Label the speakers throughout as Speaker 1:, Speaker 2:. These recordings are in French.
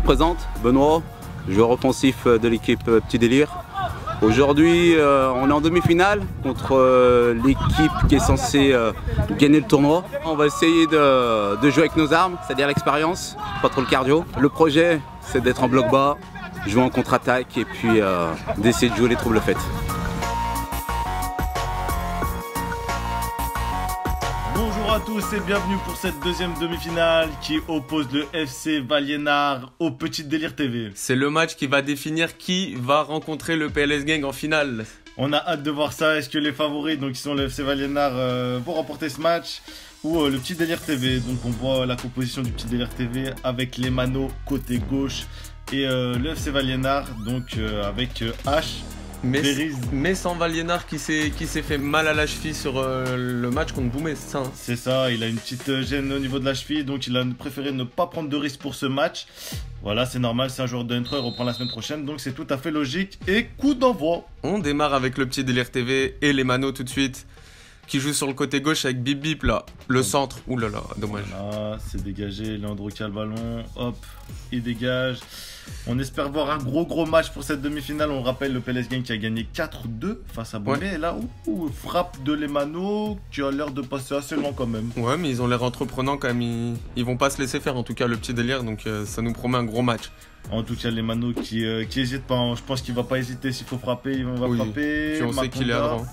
Speaker 1: présente, Benoît, joueur offensif de l'équipe Petit Délire. Aujourd'hui, on est en demi-finale contre l'équipe qui est censée gagner le tournoi. On va essayer de jouer avec nos armes, c'est-à-dire l'expérience, pas trop le cardio. Le projet, c'est d'être en bloc bas, jouer en contre-attaque et puis d'essayer de jouer les troubles faites.
Speaker 2: Bonjour à tous et bienvenue pour cette deuxième demi-finale qui oppose le FC Valiénard au Petit Délire TV.
Speaker 3: C'est le match qui va définir qui va rencontrer le PLS Gang en finale.
Speaker 2: On a hâte de voir ça. Est-ce que les favoris, donc qui sont le FC Valiénard, vont remporter ce match ou le Petit Délire TV? Donc on voit la composition du Petit Délire TV avec les Manos côté gauche et le FC Valiénard donc avec H.
Speaker 3: Mais sans Valiénard qui s'est fait mal à la cheville sur le match contre Boumé, c'est ça hein?
Speaker 2: C'est ça, il a une petite gêne au niveau de la cheville, donc il a préféré ne pas prendre de risque pour ce match. Voilà, c'est normal, c'est un joueur d'intro, il reprend la semaine prochaine, donc c'est tout à fait logique. Et coup d'envoi.
Speaker 3: On démarre avec le Petit Délire TV et les Manos tout de suite, qui joue sur le côté gauche avec Bip Bip là, le centre. Ouh là là, dommage.
Speaker 2: Voilà, c'est dégagé, Leandro qui a le ballon, hop, il dégage. On espère voir un gros match pour cette demi-finale. On rappelle le PLS Gang qui a gagné 4-2 face à Boumé. Ouais. Et là, frappe de Lemano qui a l'air de passer assez loin quand même.
Speaker 3: Ouais, mais ils ont l'air entreprenants quand même. Ils vont pas se laisser faire, en tout cas, le Petit Délire. Donc ça nous promet un gros match.
Speaker 2: En tout cas, Lemano qui hésite pas. Hein. Je pense qu'il va pas hésiter. S'il faut frapper, il va frapper.
Speaker 3: Puis on sait qu'il est à droite.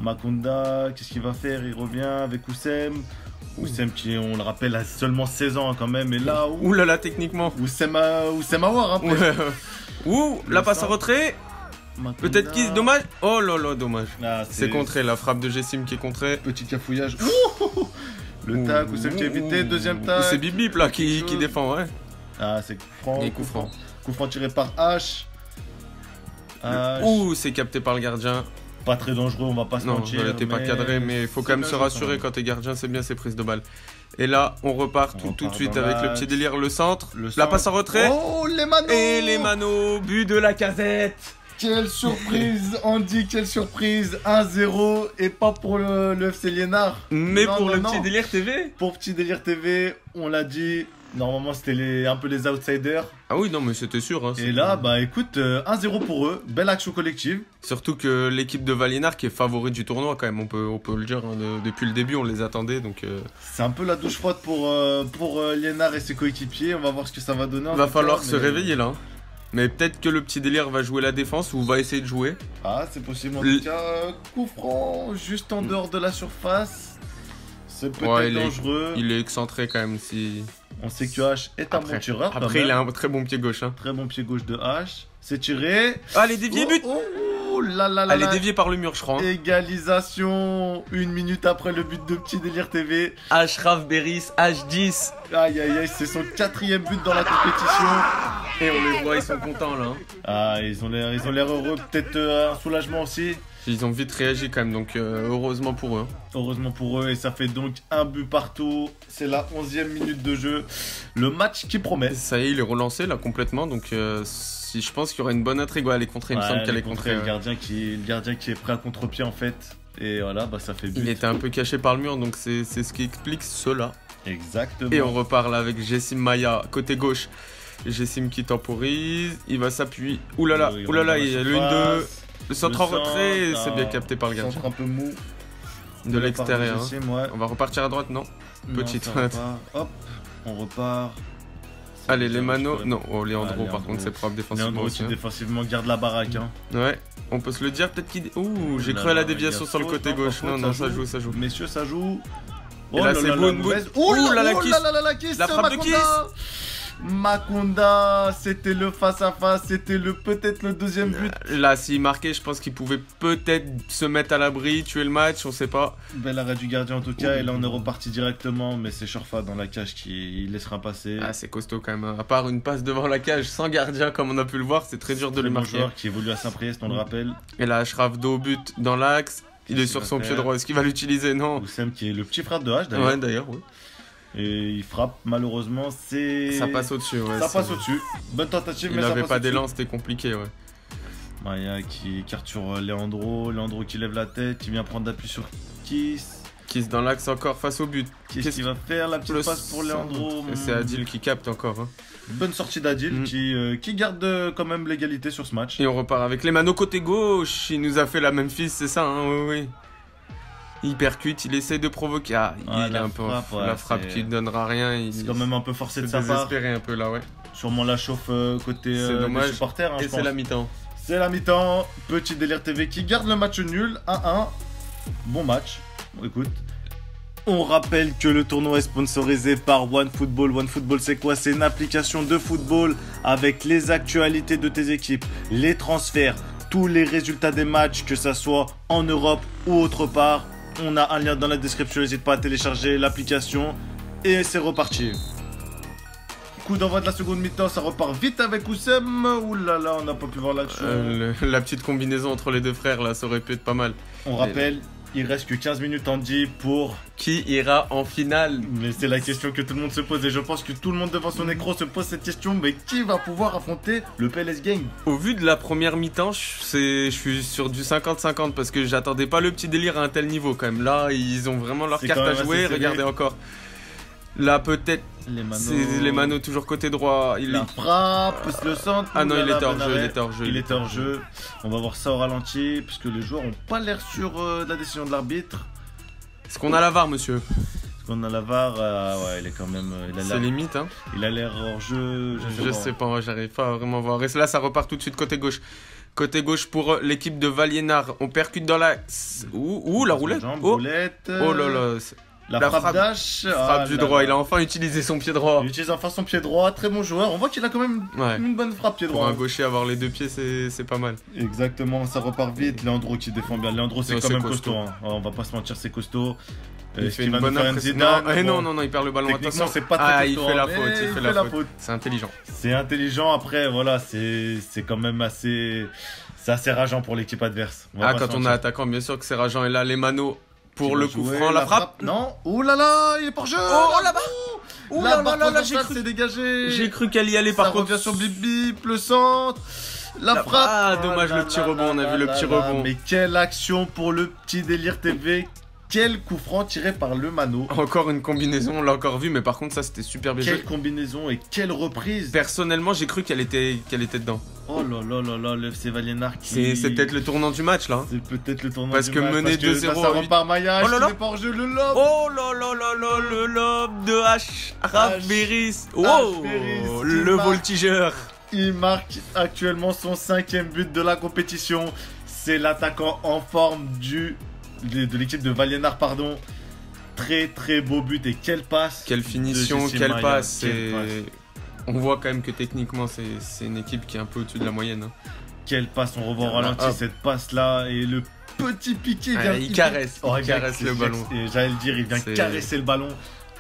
Speaker 2: Makonda, qu'est-ce qu'il va faire? Il revient avec Oussem. Oussem qui, on le rappelle, a seulement 16 ans hein, quand même. Et là,
Speaker 3: ouh là là, techniquement.
Speaker 2: Oussem Aouar. Hein,
Speaker 3: ouh, la passe en retrait. Peut-être qu'il dommage. Oh là là, dommage. Ah, c'est contré, la frappe de Jessim qui est contrée.
Speaker 2: Petit cafouillage. Le tac, Oussem qui a évité. Deuxième tac.
Speaker 3: C'est Bip Bip là qui défend, ouais.
Speaker 2: Ah, c'est coup franc.
Speaker 3: Et coup franc.
Speaker 2: Coup franc tiré par H.
Speaker 3: Ouh, c'est capté par le gardien.
Speaker 2: Pas très dangereux, on va pas se mentir.
Speaker 3: Non, t'es pas cadré, mais il faut quand même se rassurer quand t'es gardien, c'est bien ces prises de balles. Et là, on repart tout de suite avec le Petit Délire, le centre. La passe en retrait.
Speaker 2: Oh, les Manos!
Speaker 3: Et les Manos, but de la casette.
Speaker 2: Quelle surprise, Andy, quelle surprise. 1-0 et pas pour le FC Liénard.
Speaker 3: Mais pour le Petit Délire TV.
Speaker 2: Pour Petit Délire TV, on l'a dit. Normalement, c'était un peu les outsiders.
Speaker 3: Ah oui, non, mais c'était sûr. Hein,
Speaker 2: et là, bah écoute, 1-0 pour eux. Belle action collective.
Speaker 3: Surtout que l'équipe de Valiénard qui est favorite du tournoi, quand même, on peut le dire. Hein, depuis le début, on les attendait. Donc
Speaker 2: c'est un peu la douche froide pour Liénard et ses coéquipiers. On va voir ce que ça va donner.
Speaker 3: Il va falloir se réveiller là. Mais peut-être que le Petit Délire va jouer la défense ou va essayer de jouer.
Speaker 2: Ah, c'est possible. En tout cas, coup franc, juste en dehors de la surface. C'est peut-être dangereux.
Speaker 3: Il est excentré quand même si...
Speaker 2: On sait que H est un bon tireur.
Speaker 3: Après, il a un très bon pied gauche. Hein.
Speaker 2: Très bon pied gauche de H. C'est tiré.
Speaker 3: Ah, les déviés, but.
Speaker 2: Oh là là là.
Speaker 3: Elle est déviée par le mur, je crois. Hein.
Speaker 2: Égalisation. 1 minute après le but de Petit Délire TV.
Speaker 3: Ashraf Beris, H10.
Speaker 2: Aïe aïe aïe, c'est son 4e but dans la compétition.
Speaker 3: Et on les voit, ils sont contents là.
Speaker 2: Ah, ils ont l'air heureux. Peut-être un soulagement aussi.
Speaker 3: Ils ont vite réagi quand même, donc heureusement pour eux.
Speaker 2: Heureusement pour eux, et ça fait donc un but partout. C'est la 11e minute de jeu. Le match qui promet.
Speaker 3: Ça y est, il est relancé là complètement, donc si je pense qu'il y aura une bonne intrigue. Ouais, elle est contrée, il me semble qu'elle est contrée.
Speaker 2: Le gardien qui est prêt à contre-pied en fait. Et voilà, bah ça fait but.
Speaker 3: Il était un peu caché par le mur, donc c'est ce qui explique cela.
Speaker 2: Exactement.
Speaker 3: Et on repart là avec Jessim Maya, côté gauche. Jessim qui temporise, il va s'appuyer. Ouh là là, il y a l'une de... Le centre en retrait, c'est bien capté par le gardien.
Speaker 2: Centre un peu mou.
Speaker 3: De l'extérieur.
Speaker 2: Ouais.
Speaker 3: On va repartir à droite, non? Petite fenêtre.
Speaker 2: Hop, on repart.
Speaker 3: Allez, les Manos. Non, Leandro, par contre, c'est propre défensivement.
Speaker 2: Leandro qui défensivement garde la baraque. Hein.
Speaker 3: Ouais, on peut se le dire. Peut-être qu'il. Ouh, j'ai cru à la déviation sur le côté gauche. Non, ça joue.
Speaker 2: Messieurs, ça joue.
Speaker 3: Et là, c'est Boun. Ouh là la kiss. La frappe de kiss.
Speaker 2: Makonda, c'était le face-à-face, c'était peut-être le deuxième but.
Speaker 3: Là, s'il marquait, je pense qu'il pouvait peut-être se mettre à l'abri, tuer le match, on sait pas.
Speaker 2: Bel arrêt du gardien en tout cas, et là on est reparti directement, mais c'est Chorfa dans la cage qui laissera passer.
Speaker 3: Ah, c'est costaud quand même, à part une passe devant la cage sans gardien comme on a pu le voir, c'est très dur de le marquer.
Speaker 2: Joueur qui évolue à Saint-Priest, on le rappelle.
Speaker 3: Et là, Ashraf dos au but dans l'axe, il est sur son pied droit, est-ce qu'il va l'utiliser? Non.
Speaker 2: Oussem qui est le petit frère de H d'ailleurs.
Speaker 3: Ouais, d'ailleurs, oui.
Speaker 2: Et il frappe, malheureusement,
Speaker 3: ça passe au-dessus, ouais.
Speaker 2: Ça passe au-dessus. Bonne tentative,
Speaker 3: mais ça passe au-dessus. Il n'avait pas d'élan, c'était compliqué, ouais.
Speaker 2: Maya qui carte sur Leandro. Leandro qui lève la tête, qui vient prendre appui sur Kiss.
Speaker 3: Kiss dans l'axe encore face au but.
Speaker 2: Qu'est-ce qu'il va faire? La petite passe pour Leandro.
Speaker 3: C'est Adil qui capte encore. Hein.
Speaker 2: Bonne sortie d'Adil qui garde quand même l'égalité sur ce match.
Speaker 3: Et on repart avec les Mano côté gauche. Il nous a fait la même fille, c'est ça, hein, oui. Il percute, il essaie de provoquer. Il est un peu la frappe qui ne donnera rien.
Speaker 2: C'est quand même un peu forcé de sa part.
Speaker 3: Désespéré un peu là, ouais.
Speaker 2: Sûrement la chauffe côté des supporters. Hein,
Speaker 3: et c'est la mi-temps.
Speaker 2: C'est la mi-temps. Petit délire TV qui garde le match nul. 1-1. Bon match. Écoute. On rappelle que le tournoi est sponsorisé par OneFootball. OneFootball, c'est quoi? C'est une application de football avec les actualités de tes équipes, les transferts, tous les résultats des matchs, que ça soit en Europe ou autre part. On a un lien dans la description, n'hésite pas à télécharger l'application. Et c'est reparti. Coup d'envoi de la seconde mi-temps, ça repart vite avec Oussem. Ouh là là, on n'a pas pu voir l'action.
Speaker 3: La petite combinaison entre les deux frères, là, ça aurait pu être pas mal.
Speaker 2: On rappelle... Il reste que 15 minutes en dit pour...
Speaker 3: Qui ira en finale?
Speaker 2: Mais c'est la question que tout le monde se pose et je pense que tout le monde devant son écran se pose cette question. Mais qui va pouvoir affronter le PLS Gang?
Speaker 3: Au vu de la première mi-temps, je suis sur du 50-50 parce que j'attendais pas le petit délire à un tel niveau quand même. Là, ils ont vraiment leur carte à jouer. Regardez encore. Là, peut-être... C'est les Mano toujours côté droit.
Speaker 2: La frappe, le centre.
Speaker 3: Ah non, il était hors jeu,
Speaker 2: il était hors jeu. On va voir ça au ralenti, puisque les joueurs n'ont pas l'air sûrs de la décision de l'arbitre.
Speaker 3: Est-ce qu'on a la VAR, monsieur?
Speaker 2: Est-ce qu'on a la VAR? Ouais, il est quand même...
Speaker 3: C'est limite, hein.
Speaker 2: Il a l'air hors jeu.
Speaker 3: Je sais pas, j'arrive pas à vraiment voir. Et là, ça repart tout de suite côté gauche. Côté gauche pour l'équipe de Valiénard. On percute dans la... Ouh, la roulette.
Speaker 2: Oh
Speaker 3: là là.
Speaker 2: La frappe d'H.
Speaker 3: Frappe du droit, il a enfin utilisé son pied droit.
Speaker 2: Il utilise enfin son pied droit, très bon joueur. On voit qu'il a quand même une bonne frappe pied droit.
Speaker 3: Pour un gaucher, avoir les deux pieds, c'est pas mal.
Speaker 2: Exactement, ça repart vite. Leandro qui défend bien. Leandro, c'est quand même costaud. Hein. On va pas se mentir, c'est costaud.
Speaker 3: Il fait une bonne impression. Non, il perd le ballon. Attention,
Speaker 2: c'est pas très
Speaker 3: costaud. Il fait la faute. C'est intelligent.
Speaker 2: C'est intelligent. Après, voilà, c'est quand même assez... C'est assez rageant pour l'équipe adverse.
Speaker 3: Quand on a attaquant, bien sûr que c'est rageant. Et là, les Mano... Pour le coup franc, la frappe.
Speaker 2: Non. Ouh là là, il est pour jeu.
Speaker 3: Oh là-bas.
Speaker 2: Ouh là là, c'est dégagé.
Speaker 3: J'ai cru qu'elle y allait par contre.
Speaker 2: Ça revient sur Bip Bip, le centre. La frappe.
Speaker 3: Ah, dommage le petit rebond, on a vu le petit rebond.
Speaker 2: Mais quelle action pour le petit délire TV. Quel coup franc tiré par le Mano.
Speaker 3: Encore une combinaison, on l'a encore vu, mais par contre ça c'était super bien joué.
Speaker 2: Quelle combinaison et quelle reprise.
Speaker 3: Personnellement j'ai cru qu'elle était dedans.
Speaker 2: Oh là là là là, le FC Valiénard qui...
Speaker 3: C'est peut-être le tournant du match là.
Speaker 2: C'est peut-être le tournant
Speaker 3: parce
Speaker 2: du
Speaker 3: que
Speaker 2: match.
Speaker 3: Mener 2-0.
Speaker 2: Ça repart Maya, il est pas hors jeu, le lob.
Speaker 3: Oh là là là là, le lob de Achraf Beris. Oh, le voltigeur.
Speaker 2: Il marque actuellement son 5e but de la compétition. C'est l'attaquant en forme de l'équipe de Valiénard, pardon. Très très beau but et quelle passe.
Speaker 3: Quelle finition, quelle passe. On voit quand même que techniquement c'est une équipe qui est un peu au-dessus de la moyenne. Hein.
Speaker 2: Quelle passe, on revoit au ralenti cette passe là et le petit piqué.
Speaker 3: Il caresse le ballon.
Speaker 2: J'allais le dire, il vient caresser le ballon.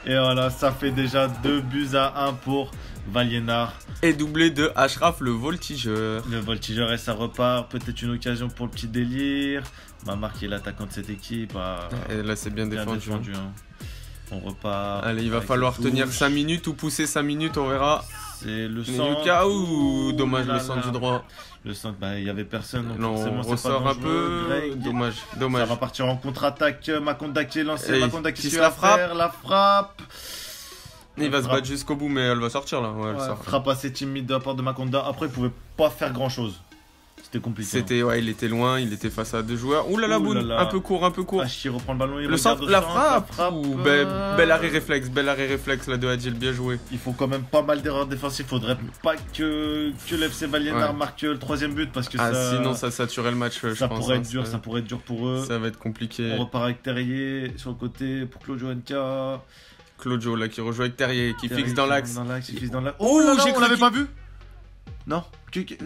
Speaker 2: Et voilà, ça fait déjà 2-1 pour Valiénard.
Speaker 3: Et doublé de Achraf, le voltigeur.
Speaker 2: Le voltigeur et ça repart. Peut-être une occasion pour le petit délire. Mamar qui est l'attaquant de cette équipe.
Speaker 3: Et là, c'est bien défendu.
Speaker 2: Hein. On repart.
Speaker 3: Allez, il va falloir tenir 5 minutes ou pousser 5 minutes, on verra.
Speaker 2: C'est le centre.
Speaker 3: Dommage, le centre du droit.
Speaker 2: Le centre, il n'y avait personne. Donc
Speaker 3: on ressort un peu. Dommage.
Speaker 2: Ça va partir en contre-attaque. Makonda qui est lancé. Makonda qui
Speaker 3: se la frappe.
Speaker 2: La frappe.
Speaker 3: Il va se battre jusqu'au bout, mais elle va sortir là.
Speaker 2: Frappe assez timide de la part de Makonda. Après, il pouvait pas faire grand chose. C'était compliqué.
Speaker 3: Il était loin, il était face à 2 joueurs. Ouh là là, Boune, un peu court.
Speaker 2: Qui reprend le ballon.
Speaker 3: Le centre, la frappe. Bel arrêt réflexe là de Adil, bien joué.
Speaker 2: Il faut quand même pas mal d'erreurs défensives. Faudrait pas que l'FC Valiénard marque le 3e but parce que
Speaker 3: sinon ça saturait le match.
Speaker 2: Ça pourrait être dur, ça pourrait être dur pour eux.
Speaker 3: Ça va être compliqué.
Speaker 2: On repart avec Terrier sur le côté pour Claudio NK.
Speaker 3: Claudio là qui rejoue avec Terrier, qui fixe dans l'axe.
Speaker 2: Oh là là, on l'avait pas vu. Non.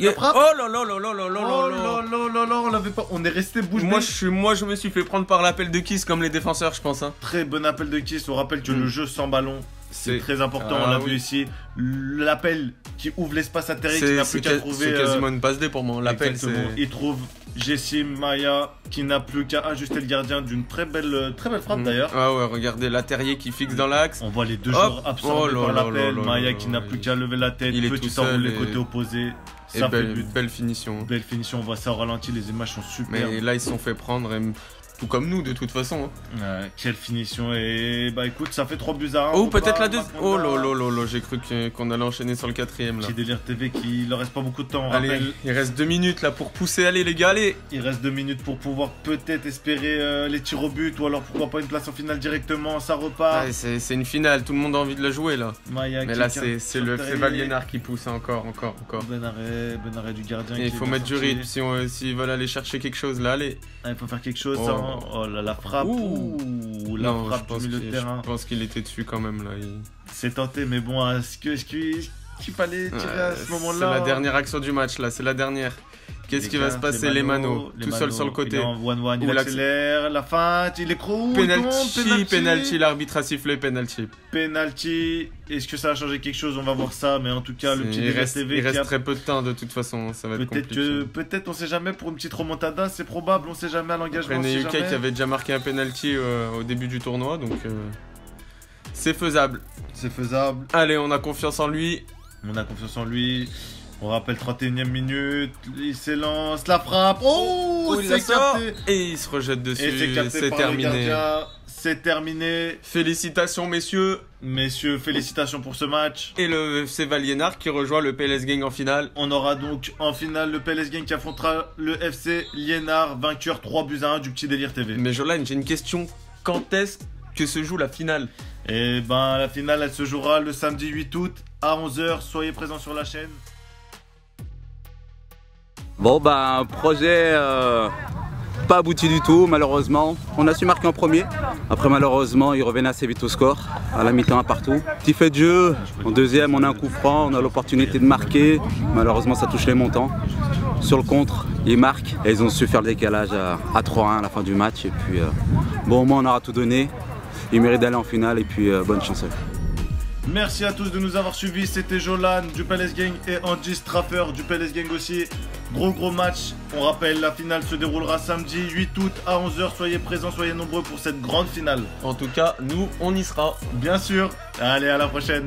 Speaker 2: La frappe.
Speaker 3: Oh là là là là là là là.
Speaker 2: On l'avait pas. On est resté bouche bée.
Speaker 3: Moi je me suis fait prendre par l'appel de Kiss comme les défenseurs, je pense. Hein.
Speaker 2: Très bon appel de Kiss. On rappelle que le jeu sans ballon, c'est très important. On l'a vu ici. L'appel qui ouvre l'espace à Terrier qui n'a plus qu'à trouver.
Speaker 3: C'est quasiment une passe D pour moi. L'appel,
Speaker 2: il trouve Jessim Maya qui n'a plus qu'à ajuster le gardien d'une très belle frappe d'ailleurs.
Speaker 3: Ah ouais, regardez la Terrier qui fixe dans l'axe.
Speaker 2: On voit les deux joueurs absorbés par l'appel. Maya qui n'a plus qu'à lever la tête. Petit enroule les côtés opposés.
Speaker 3: Belle finition.
Speaker 2: Belle finition, on voit ça au ralenti, les images sont super.
Speaker 3: Mais là ils se sont fait prendre. Tout comme nous, de toute façon.
Speaker 2: Quelle finition. Et bah écoute, ça fait 3-1.
Speaker 3: Oh, peut-être la deuxième. Oh là, j'ai cru qu'on allait enchaîner sur le quatrième.
Speaker 2: Petit délire TV qui ne reste pas beaucoup de temps.
Speaker 3: Allez, il reste 2 minutes là pour pousser. Allez les gars, allez.
Speaker 2: Il reste 2 minutes pour pouvoir peut-être espérer les tirs au but. Ou alors pourquoi pas une place en finale directement. Ça repart.
Speaker 3: C'est une finale, tout le monde a envie de la jouer là. Mais là, c'est le FC Valiénard qui pousse encore.
Speaker 2: Bon arrêt du gardien.
Speaker 3: Il faut mettre du rythme s'ils veulent aller chercher quelque chose là. Allez.
Speaker 2: Il faut faire quelque chose. Oh là, la frappe. La frappe du milieu de terrain.
Speaker 3: Je pense qu'il était dessus quand même là.
Speaker 2: C'est tenté, mais bon, est-ce qu'il fallait tirer à ce moment-là?
Speaker 3: C'est la dernière action du match là, c'est la dernière. Qu'est-ce qui va se passer? Les Mano, tout seul sur le côté.
Speaker 2: Il accélère, la feinte, il est gros.
Speaker 3: Penalty, l'arbitre a sifflé penalty.
Speaker 2: Penalty, est-ce que ça va changer quelque chose? On va voir ça, mais en tout cas, le petit délire TV.
Speaker 3: Il reste très peu de temps de toute façon, ça va être compliqué.
Speaker 2: Peut-être, on sait jamais, pour une petite remontada, c'est probable, on sait jamais à l'engagement.
Speaker 3: René UK qui avait déjà marqué un penalty au début du tournoi, donc c'est faisable.
Speaker 2: C'est faisable.
Speaker 3: Allez, on a confiance en lui.
Speaker 2: On rappelle 31e minute, il s'élance, la frappe. Oh,
Speaker 3: il sort et il se rejette dessus. C'est terminé.
Speaker 2: C'est terminé.
Speaker 3: Félicitations messieurs.
Speaker 2: Messieurs, félicitations pour ce match.
Speaker 3: Et le FC Valiénard qui rejoint le PLS Gang en finale.
Speaker 2: On aura donc en finale le PLS Gang qui affrontera le FC Liénard, vainqueur 3-1 du petit délire TV.
Speaker 3: Mais Jolan, j'ai une question. Quand est-ce que se joue la finale?
Speaker 2: Eh ben, la finale, elle se jouera le samedi 8 août à 11h. Soyez présents sur la chaîne.
Speaker 1: Bon bah un projet pas abouti du tout malheureusement. On a su marquer en premier. Après malheureusement il revenait assez vite au score. À la mi-temps un partout. Petit fait de jeu. En deuxième on a un coup franc. On a l'opportunité de marquer. Malheureusement ça touche les montants. Sur le contre ils marquent. Et ils ont su faire le décalage à 3-1 à la fin du match. Et puis bon au moins on aura tout donné. Ils méritent d'aller en finale et puis bonne chance à eux.
Speaker 2: Merci à tous de nous avoir suivis, c'était Jolan du PLS Gang et Andy Straffer du PLS Gang aussi. Gros match, on rappelle la finale se déroulera samedi 8 août à 11h, soyez présents, soyez nombreux pour cette grande finale.
Speaker 3: En tout cas, nous on y sera.
Speaker 2: Bien sûr, allez à la prochaine.